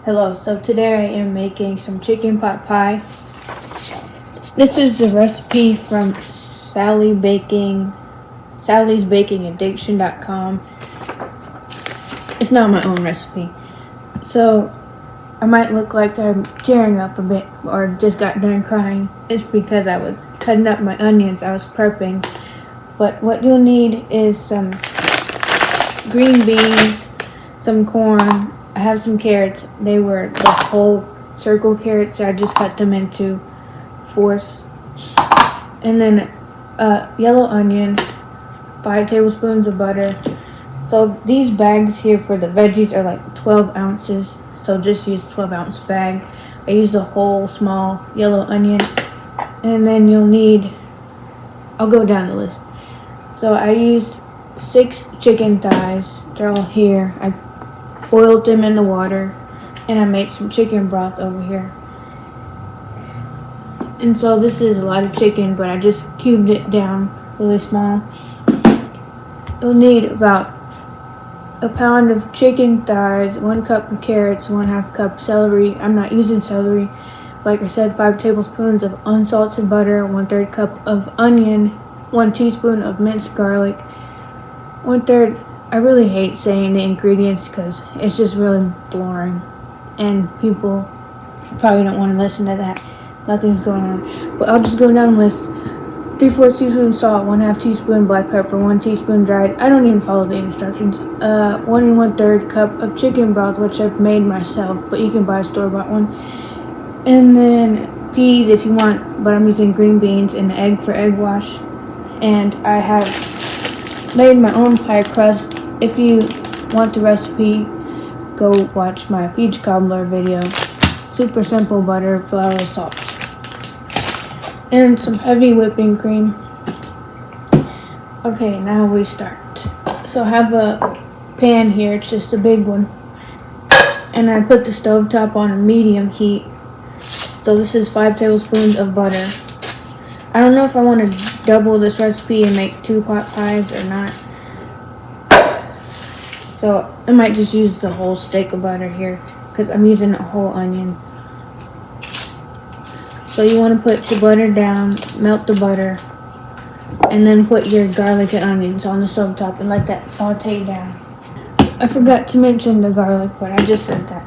Hello, so today I am making some chicken pot pie. This is the recipe from Sally'sBakingAddiction.com. It's not my own recipe. So I might look like I'm tearing up a bit or just got done crying. It's because I was cutting up my onions. I was prepping. But what you'll need is some green beans, some corn. I have some carrots. They were the whole circle carrots. So I just cut them into fourths. And then yellow onion, 5 tablespoons of butter. So these bags here for the veggies are like 12 ounces. So just use 12-ounce bag. I used a whole small yellow onion. And then you'll need, I'll go down the list. So I used 6 chicken thighs. They're all here. I boiled them in the water, and I made some chicken broth over here. And so this is a lot of chicken, but I just cubed it down really small. You'll need about a pound of chicken thighs, 1 cup of carrots, 1/2 cup celery. I'm not using celery. Like I said, 5 tablespoons of unsalted butter, 1/3 cup of onion, 1 teaspoon of minced garlic, 1/3. I really hate saying the ingredients because it's just really boring, and people probably don't want to listen to that. Nothing's going on, but I'll just go down the list. 3/4 teaspoon salt, 1/2 teaspoon black pepper, 1 teaspoon dried. I don't even follow the instructions. 1 1/3 cup of chicken broth, which I've made myself, but you can buy a store-bought one. And then peas if you want, but I'm using green beans and an egg for egg wash. And I have made my own pie crust. If you want the recipe, go watch my peach cobbler video. Super simple: butter, flour, salt, and some heavy whipping cream. Okay, now we start. So I have a pan here, it's just a big one. And I put the stove top on a medium heat. So this is 5 tablespoons of butter. I don't know if I want to double this recipe and make 2 pot pies or not. So I might just use the whole stick of butter here because I'm using a whole onion. So you want to put your butter down, melt the butter, and then put your garlic and onions on the stove top and let that saute down. I forgot to mention the garlic, but I just said that.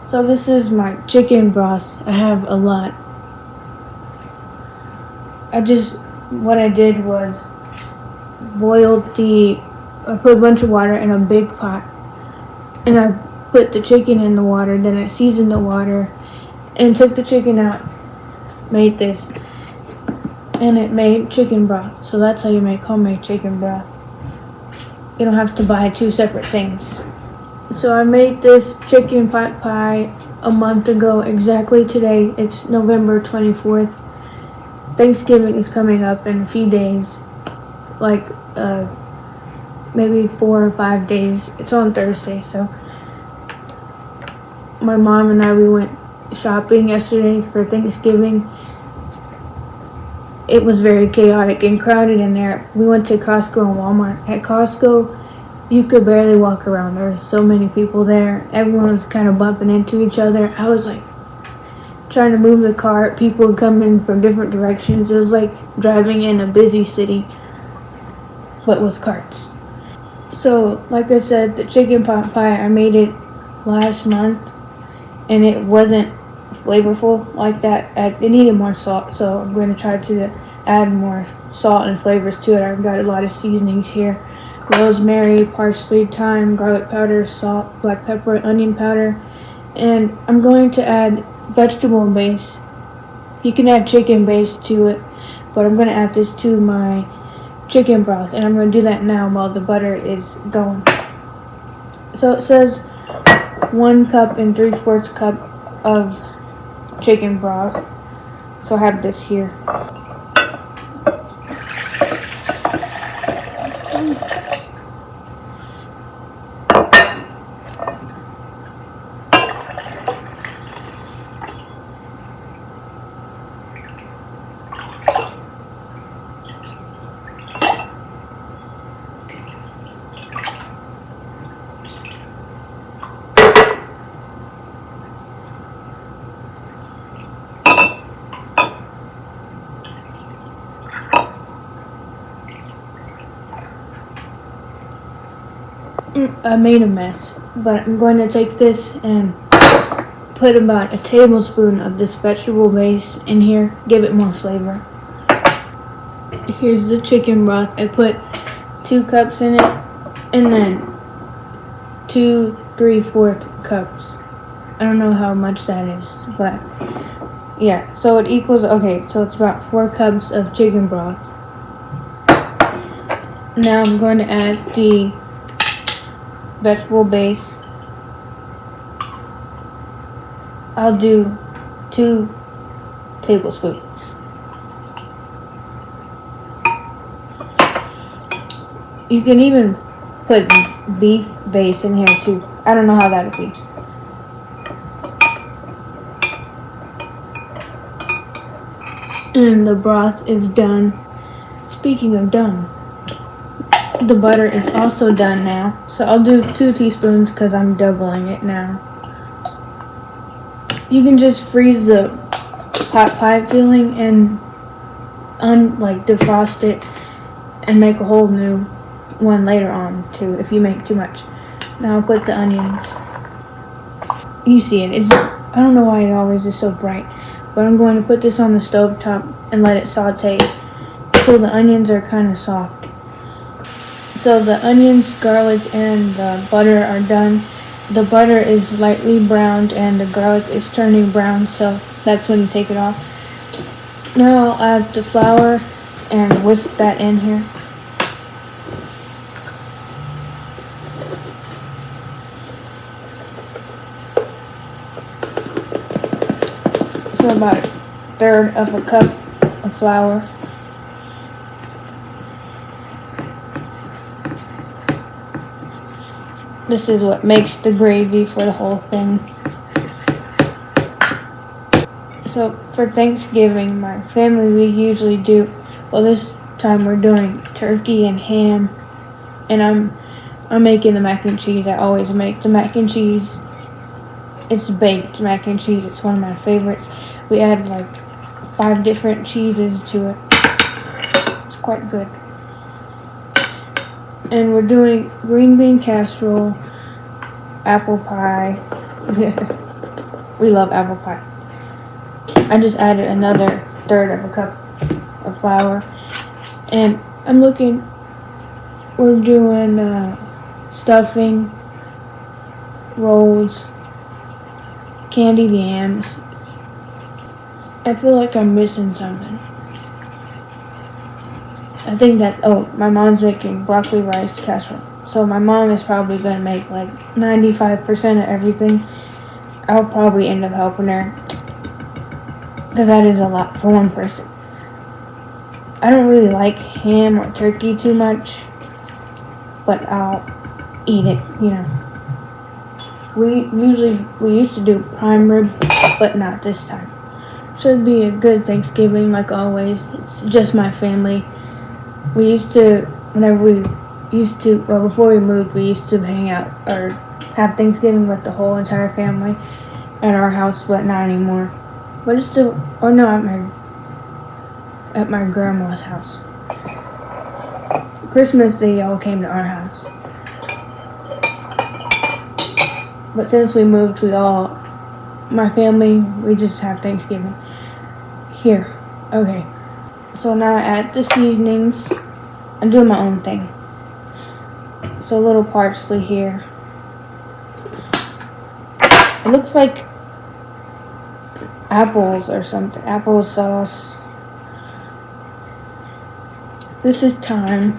So this is my chicken broth. I have a lot. What I did was I put a bunch of water in a big pot, and I put the chicken in the water, then I seasoned the water and took the chicken out, made this, and it made chicken broth. So that's how you make homemade chicken broth. You don't have to buy 2 separate things. So I made this chicken pot pie a month ago, exactly today. It's November 24th. Thanksgiving is coming up in a few days, like maybe 4 or 5 days. It's on Thursday, so my mom and we went shopping yesterday for Thanksgiving. It was very chaotic and crowded in there. We went to Costco and Walmart. At Costco, you could barely walk around. There were so many people there. Everyone was kind of bumping into each other. I was like trying to move the cart. People would come in from different directions. It was like driving in a busy city, but with carts. So, like I said, the chicken pot pie, I made it last month, and it wasn't flavorful like that. It needed more salt, so I'm going to try to add more salt and flavors to it. I've got a lot of seasonings here: rosemary, parsley, thyme, garlic powder, salt, black pepper, and onion powder. And I'm going to add vegetable base. You can add chicken base to it, but I'm going to add this to my chicken broth, and I'm going to do that now while the butter is going. So it says 1 cup and 3/4 cup of chicken broth. So I have this here. I made a mess, but I'm going to take this and put about a tablespoon of this vegetable base in here, give it more flavor. Here's the chicken broth. I put 2 cups in it, and then 2 3/4 cups. I don't know how much that is, but yeah, so it equals, okay, so it's about 4 cups of chicken broth. Now I'm going to add the vegetable base. I'll do 2 tablespoons. You can even put beef base in here too. I don't know how that would be. And the broth is done. Speaking of done, the butter is also done now. So I'll do 2 teaspoons because I'm doubling it now. You can just freeze the pot pie filling and defrost it and make a whole new one later on too if you make too much. Now I'll put the onions. You see it. I don't know why it always is so bright, but I'm going to put this on the stove top and let it saute so the onions are kind of soft. So the onions, garlic, and the butter are done. The butter is lightly browned and the garlic is turning brown, so that's when you take it off. Now I'll add the flour and whisk that in here. So about 1/3 of a cup of flour. This is what makes the gravy for the whole thing. So for Thanksgiving, my family, we usually do, well, this time we're doing turkey and ham, and I'm making the mac and cheese. I always make the mac and cheese. It's baked mac and cheese. It's one of my favorites. We add like 5 different cheeses to it. It's quite good. And we're doing green bean casserole, apple pie. We love apple pie. I just added another 1/3 of a cup of flour. And we're doing stuffing, rolls, candied yams. I feel like I'm missing something. I think that, my mom's making broccoli rice casserole. So my mom is probably going to make like 95% of everything. I'll probably end up helping her because that is a lot for one person. I don't really like ham or turkey too much, but I'll eat it, you know. We used to do prime rib, but not this time. Should be a good Thanksgiving like always. It's just my family. We used to, before we moved, we used to hang out or have Thanksgiving with the whole entire family at our house, but not anymore. But it's still, at my grandma's house. Christmas, they all came to our house. But since we moved, my family, we just have Thanksgiving here. Okay. So now I add the seasonings. I'm doing my own thing. So a little parsley here. It looks like apples or something. Apple sauce. This is thyme.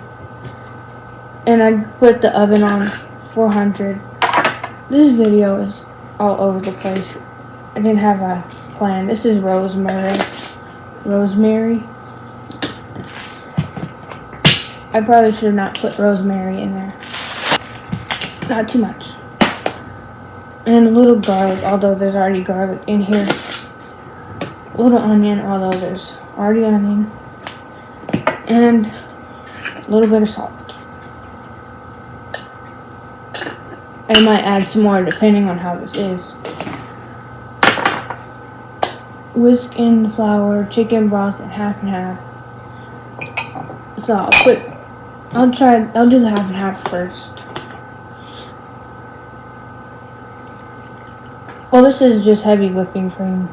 And I put the oven on 400. This video is all over the place. I didn't have a plan. This is rosemary. I probably should have not put rosemary in there. Not too much. And a little garlic, although there's already garlic in here. A little onion, although there's already onion. And a little bit of salt. I might add some more depending on how this is. Whisk in the flour, chicken broth, and half and half. So I'll do the half and half first. Well, this is just heavy whipping cream.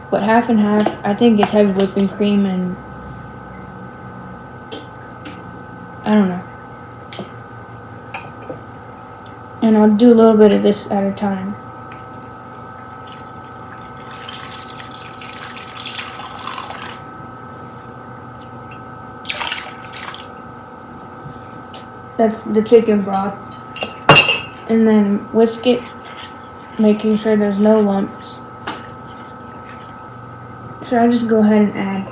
But half and half, I think it's heavy whipping cream and I don't know. And I'll do a little bit of this at a time. That's the chicken broth. And then whisk it, making sure there's no lumps. Should I just go ahead and add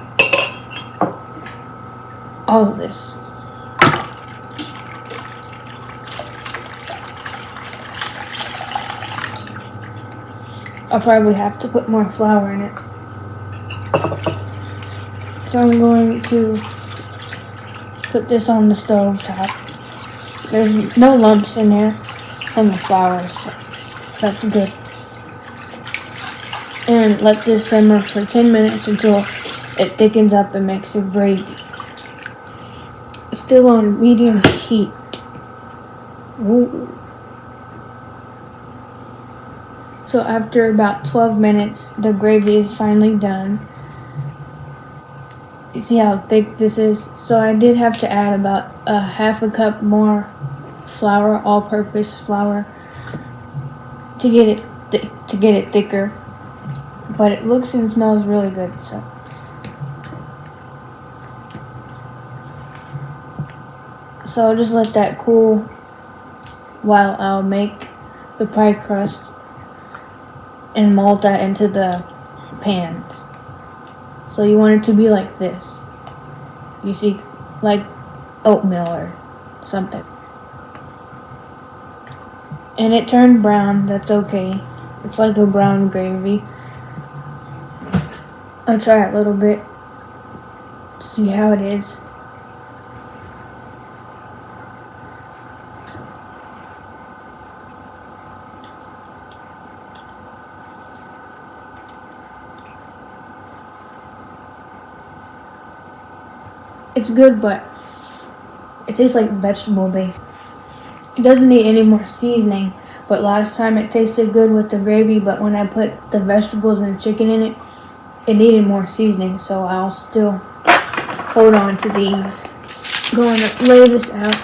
all of this? I'll probably have to put more flour in it. So I'm going to put this on the stove top. There's no lumps in there from the flour, so that's good. And let this simmer for 10 minutes until it thickens up and makes a gravy. Still on medium heat. Ooh. So after about 12 minutes, the gravy is finally done. You see how thick this is? So I did have to add about a half a cup more flour, all-purpose flour, to get it thicker. But it looks and smells really good. So I'll just let that cool while I'll make the pie crust and mold that into the pans. So you want it to be like this. You see, like oatmeal or something. And it turned brown, that's okay. It's like a brown gravy. I'll try it a little bit. See how it is. It's good, but it tastes like vegetable base. It doesn't need any more seasoning, but last time it tasted good with the gravy, but when I put the vegetables and chicken in it, it needed more seasoning, so I'll still hold on to these. Going to lay this out.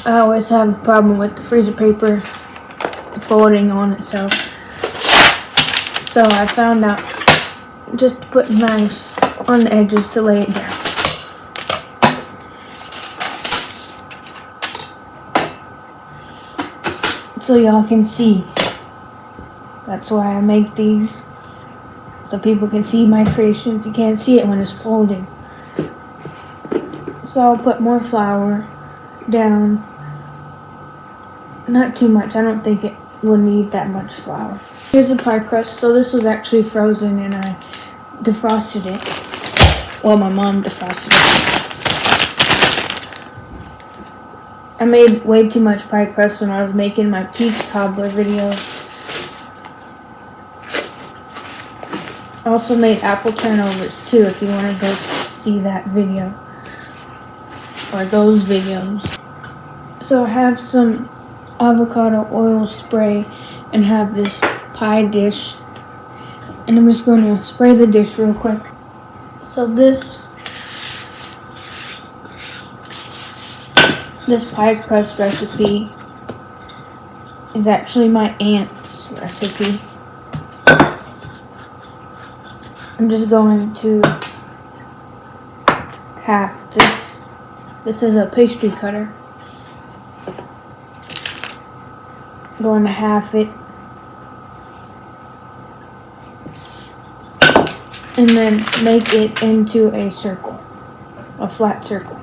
I always have a problem with the freezer paper folding on itself. So I found out just to put knives on the edges to lay it down. So y'all can see. That's why I make these. So people can see my creations. You can't see it when it's folded. So I'll put more flour down. Not too much. I don't think it will need that much flour. Here's the pie crust. So this was actually frozen and I defrosted it. Well, my mom defrosted it. I made way too much pie crust when I was making my peach cobbler video. I also made apple turnovers too if you want to go see that video. Or those videos. So I have some avocado oil spray and have this pie dish. And I'm just going to spray the dish real quick. So this pie crust recipe is actually my aunt's recipe. I'm just going to half this. This is a pastry cutter. I'm going to half it. And then make it into a circle. A flat circle.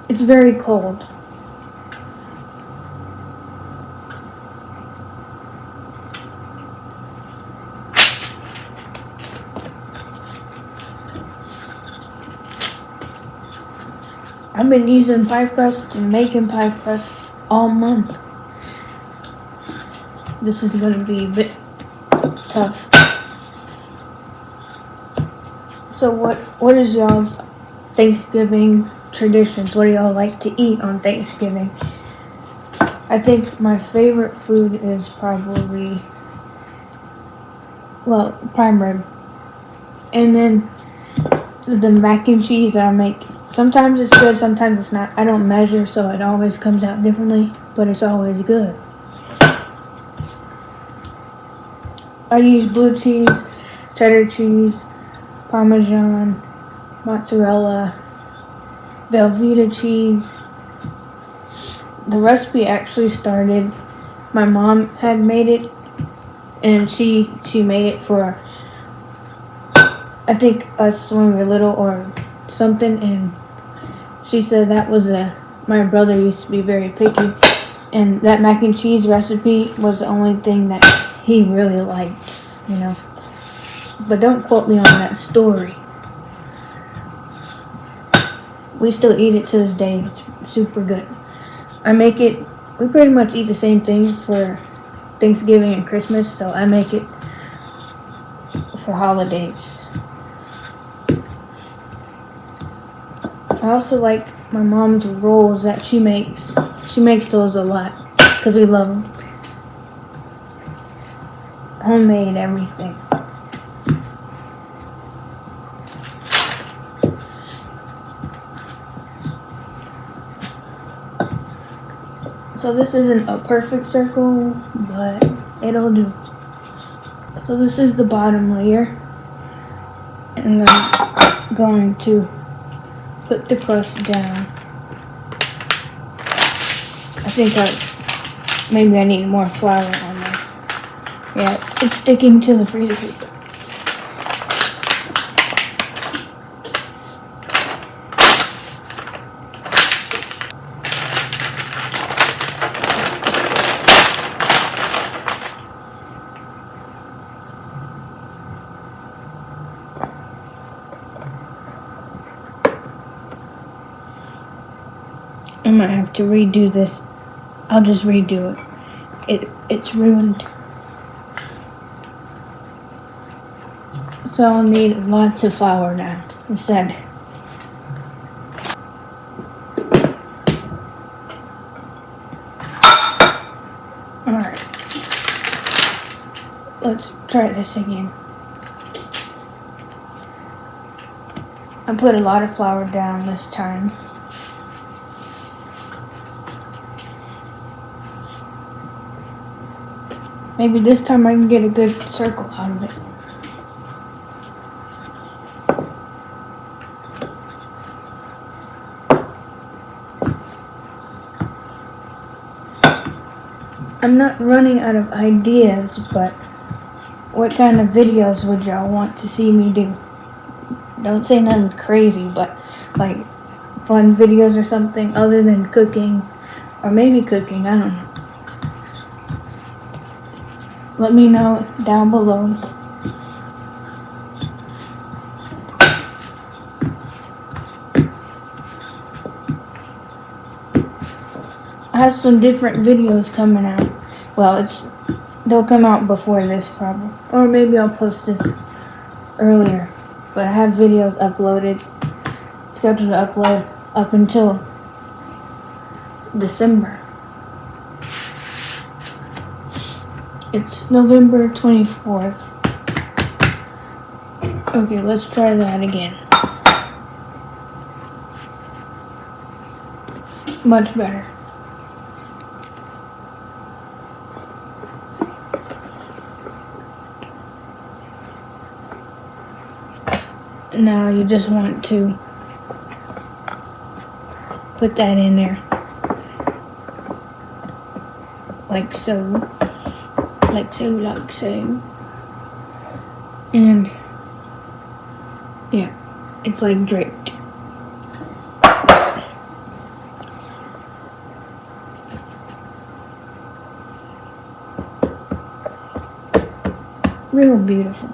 It's very cold. I've been using pie crust and making pie crust all month. This is going to be a bit tough. So what is y'all's Thanksgiving traditions? What do y'all like to eat on Thanksgiving? I think my favorite food is probably, well, prime rib. And then the mac and cheese that I make. Sometimes it's good, sometimes it's not. I don't measure, so it always comes out differently, but it's always good. I use blue cheese, cheddar cheese, Parmesan, mozzarella, Velveeta cheese. The recipe actually started, my mom had made it, and she made it for, I think, us when we were little or something, and she said that was my brother used to be very picky, and that mac and cheese recipe was the only thing that he really liked, you know. But don't quote me on that story. We still eat it to this day. It's super good. I make it, we pretty much eat the same thing for Thanksgiving and Christmas, so I make it for holidays. I also like my mom's rolls that she makes. She makes those a lot because we love them. Homemade everything. So this isn't a perfect circle, but it'll do. So this is the bottom layer, and I'm going to put the crust down. I think maybe I need more flour on there. Yeah, it's sticking to the freezer paper. I might have to redo this. I'll just redo it. It's ruined. So I'll need lots of flour now instead. Alright. Let's try this again. I put a lot of flour down this time. Maybe this time I can get a good circle out of it. I'm not running out of ideas, but what kind of videos would y'all want to see me do? Don't say nothing crazy, but like fun videos or something other than cooking, or maybe cooking, I don't know. Let me know down below. I have some different videos coming out. Well, they'll come out before this probably. Or maybe I'll post this earlier. But I have videos uploaded, scheduled to upload up until December. It's November 24th. Okay, let's try that again. Much better. Now you just want to put that in there. Like so. Like so, like so. And yeah, it's like draped. Real beautiful.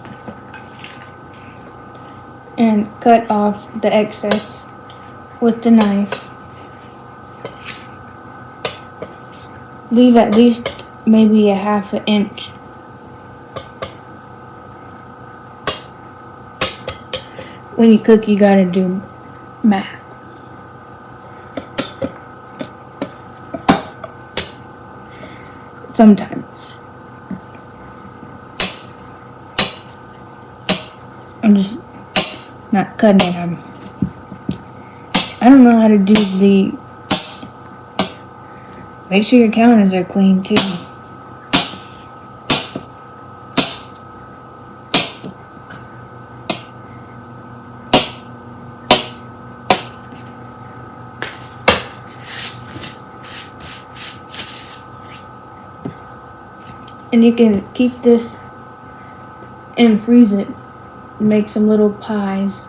And cut off the excess with the knife. Leave at least maybe a half an inch. When you cook, you gotta do math. sometimes. I'm just not cutting it. I don't know how to do the. Make sure your counters are clean too. And you can keep this and freeze it. Make some little pies,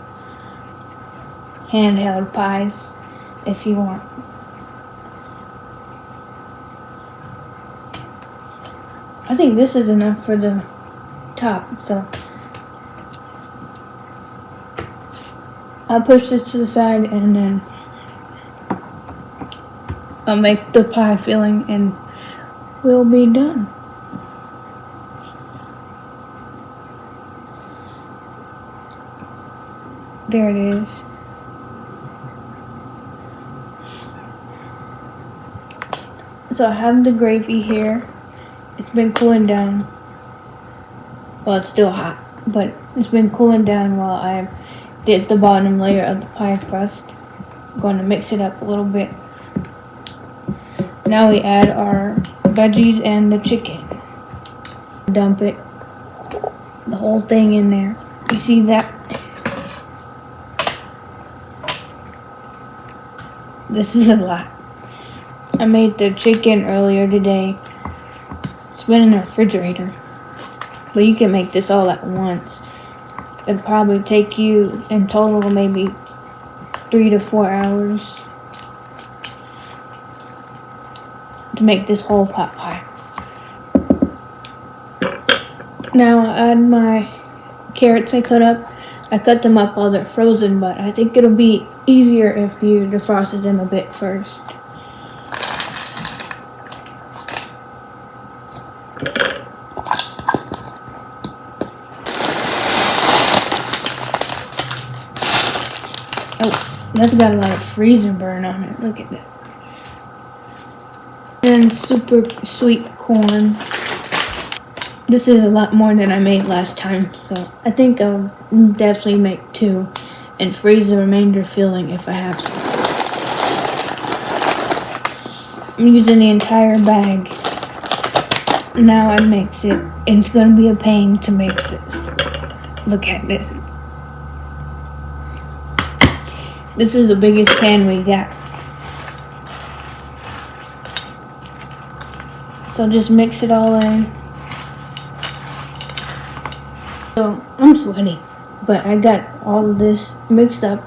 handheld pies, if you want. I think this is enough for the top, so I'll push this to the side and then I'll make the pie filling and we'll be done. There it is. So I have the gravy here. It's been cooling down. Well, it's still hot, but it's been cooling down while I did the bottom layer of the pie crust. I'm going to mix it up a little bit. Now we add our veggies and the chicken. Dump it, the whole thing in there. You see that? This is a lot. I made the chicken earlier today. It's been in the refrigerator. But you can make this all at once. It'll probably take you in total maybe 3 to 4 hours to make this whole pot pie. Now I'll add my carrots I cut up. I cut them up while they're frozen, but I think it'll be easier if you defrosted them a bit first. Oh, that's got a lot of freezer burn on it. Look at that. And super sweet corn. This is a lot more than I made last time, so I think I'll definitely make 2 and freeze the remainder filling if I have some. I'm using the entire bag. Now I mix it. It's going to be a pain to mix this. Look at this. This is the biggest pan we got. So just mix it all in. So I'm sweaty, but I got all of this mixed up.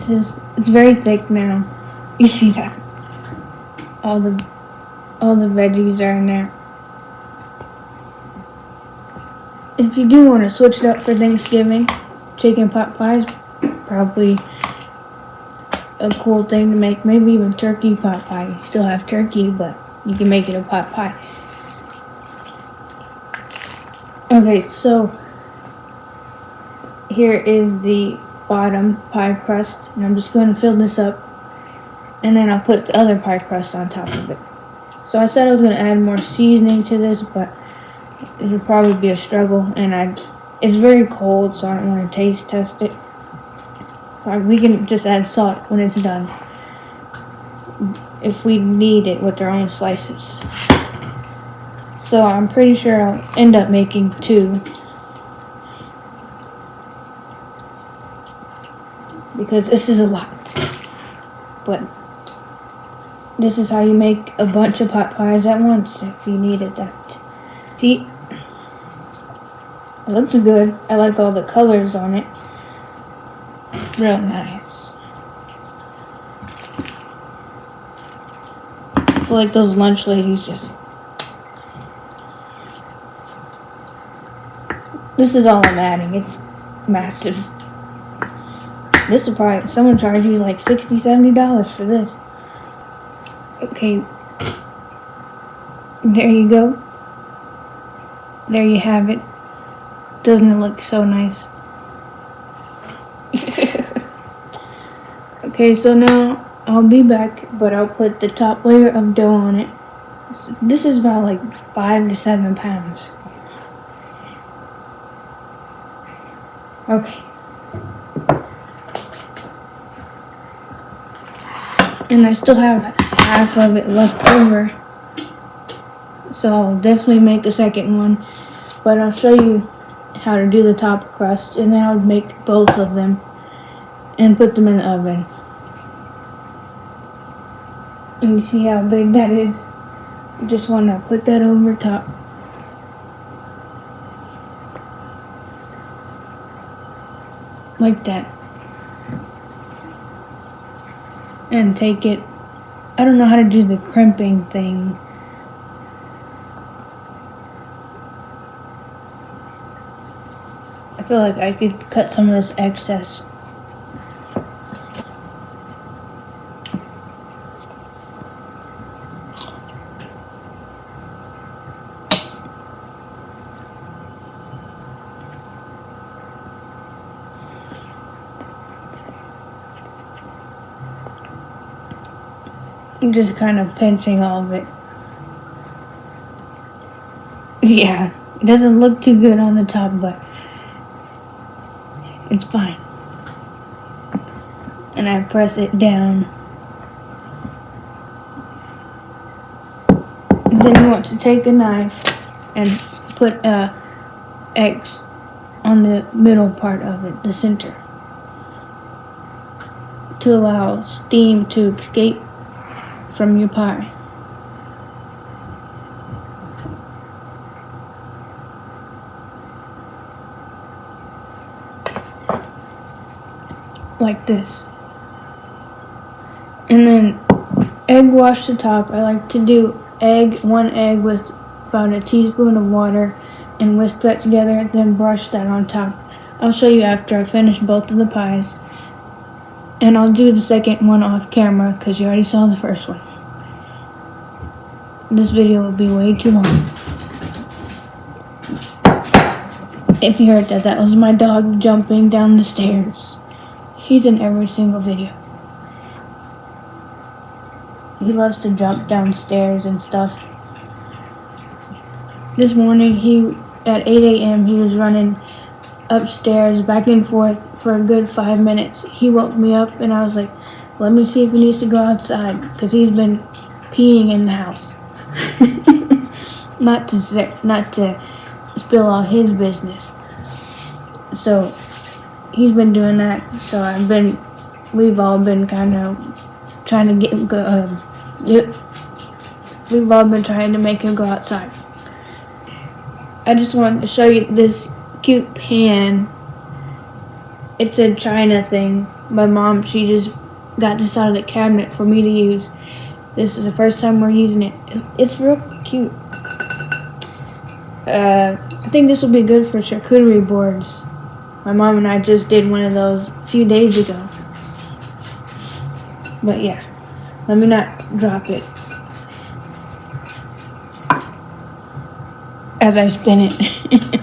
It's very thick now. You see that? All the veggies are in there. If you do want to switch it up for Thanksgiving, chicken pot pie is probably a cool thing to make. Maybe even turkey pot pie. You still have turkey, but you can make it a pot pie. Okay, so here is the bottom pie crust, and I'm just going to fill this up, and then I'll put the other pie crust on top of it. So I said I was going to add more seasoning to this, but it would probably be a struggle, and it's very cold, so I don't want to taste test it. So we can just add salt when it's done, if we need it with our own slices. So I'm pretty sure I'll end up making 2. Because this is a lot. But this is how you make a bunch of pot pies at once if you needed that. See? It looks good. I like all the colors on it. Real nice. I feel like those lunch ladies just... This is all I'm adding. It's massive. This will probably, someone charge you like $60, $70 for this. Okay. There you go. There you have it. Doesn't it look so nice? Okay, so now I'll be back, but I'll put the top layer of dough on it. This is about like 5 to 7 pounds. Okay. And I still have half of it left over. So I'll definitely make a second one. But I'll show you how to do the top crust, and then I'll make both of them and put them in the oven. And you see how big that is? You just want to put that over top. Like that. And take it. I don't know how to do the crimping thing. I feel like I could cut some of this excess. I'm just kind of pinching all of it. Yeah, it doesn't look too good on the top, but it's fine. And I press it down. And then you want to take a knife and put a X on the middle part of it, the center, to allow steam to escape from your pie. Like this. And then egg wash the top. I like to do one egg with about a teaspoon of water and whisk that together, then brush that on top. I'll show you after I finish both of the pies. And I'll do the second one off camera because you already saw the first one. This video will be way too long. If you heard that, that was my dog jumping down the stairs. He's in every single video. He loves to jump downstairs and stuff. This morning, at 8 a.m., he was running upstairs back and forth for a good 5 minutes. He woke me up and I was like, let me see if he needs to go outside, because he's been peeing in the house. not to spill all his business. So he's been doing that. So we've all been kind of trying to we've all been trying to make him go outside. I just wanted to show you this cute pan. It's a China thing. My mom, she just got this out of the cabinet for me to use. This is the first time we're using it. It's real cute. I think this will be good for charcuterie boards. My mom and I just did one of those a few days ago. But yeah, let me not drop it as I spin it.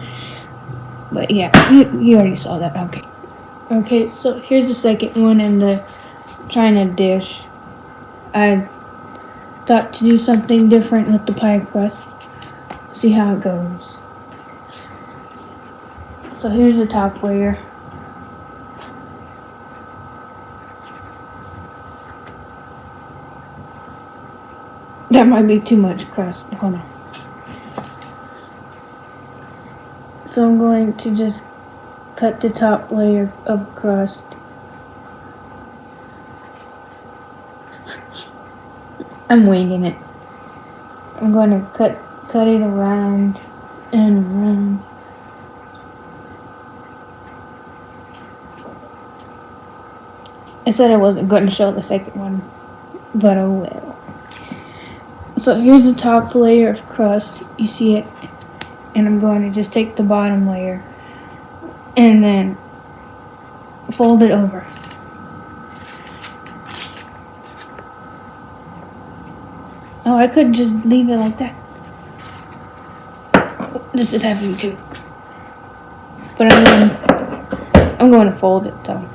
But yeah, you already saw that. Okay, so here's the second one in the China dish. I thought to do something different with the pie crust. See how it goes. So here's the top layer. That might be too much crust. Hold on. So I'm going to just cut the top layer of crust. I'm winging it. I'm going to cut it around and around. I said I wasn't going to show the second one, but I will. So here's the top layer of crust. You see it? And I'm going to just take the bottom layer and then fold it over. Oh, I could just leave it like that. This is heavy too. But I'm going to fold it though.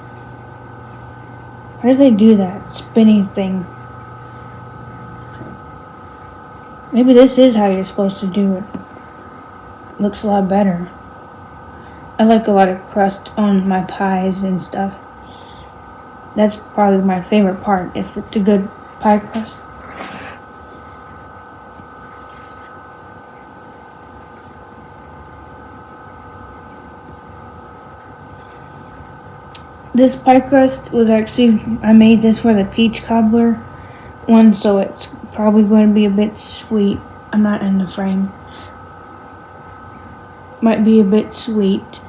How do they do that spinning thing? Maybe this is how you're supposed to do it. Looks a lot better. I like a lot of crust on my pies and stuff. That's probably my favorite part, if it's a good pie crust. This pie crust was actually, I made this for the peach cobbler one, so it's probably going to be a bit sweet. I'm not in the frame. Might be a bit sweet.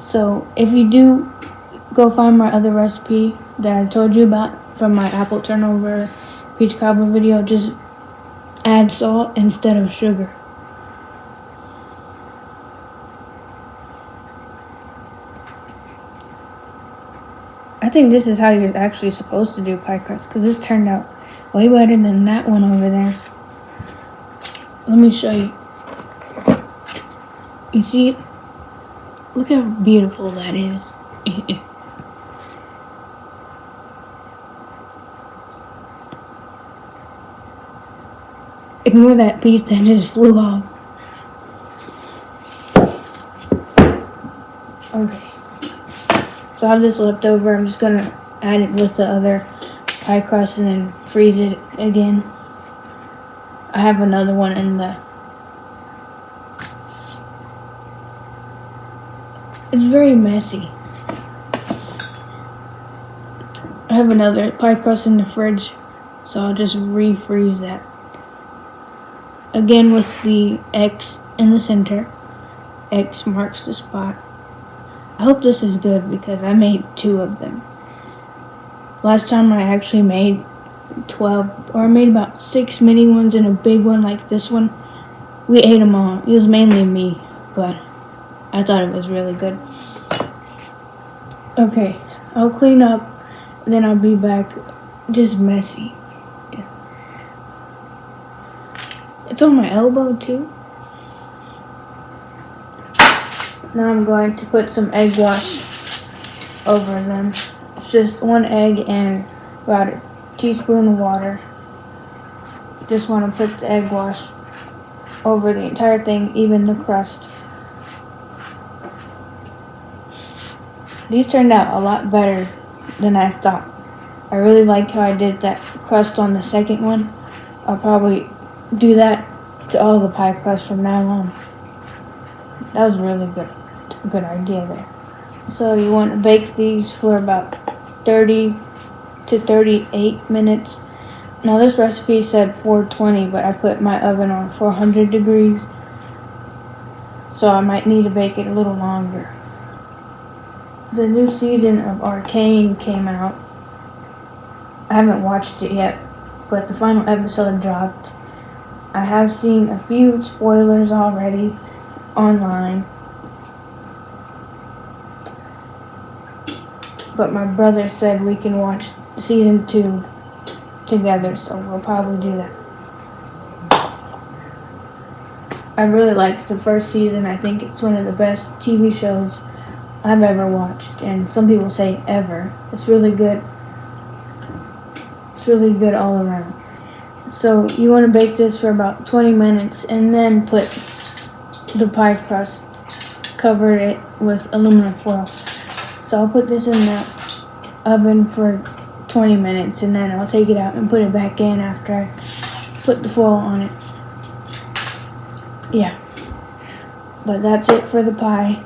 So if you do go find my other recipe that I told you about from my apple turnover peach cobbler video, just add salt instead of sugar. I think this is how you're actually supposed to do pie crust, because this turned out way better than that one over there. Let me show you. You see it? Look how beautiful that is. Ignore that piece that just flew off. Okay. So I have this left over. I'm just gonna add it with the other pie crust and then freeze it again. I have another one in the... It's very messy. I have another pie crust in the fridge, so I'll just refreeze that. Again with the X in the center. X marks the spot. I hope this is good because I made 2 of them. Last time I actually made 12, or I made about 6 mini ones and a big one like this one. We ate them all. It was mainly me, but I thought it was really good. Okay, I'll clean up, then I'll be back. Just messy. It's on my elbow too. Now I'm going to put some egg wash over them. It's just 1 egg and about a teaspoon of water. Just want to put the egg wash over the entire thing, even the crust. These turned out a lot better than I thought. I really like how I did that crust on the second one. I'll probably do that to all the pie crusts from now on. That was a really good idea there. So you want to bake these for about 30 to 38 minutes. Now this recipe said 420, but I put my oven on 400 degrees, so I might need to bake it a little longer. The new season of Arcane came out. I haven't watched it yet, but the final episode dropped. I have seen a few spoilers already online. But my brother said we can watch season 2 together, so we'll probably do that. I really liked the first season. I think it's one of the best TV shows I've ever watched, and some people say ever. It's really good. It's really good all around. So you want to bake this for about 20 minutes and then put the pie crust, cover it with aluminum foil. So I'll put this in the oven for 20 minutes and then I'll take it out and put it back in after I put the foil on it. Yeah. But that's it for the pie.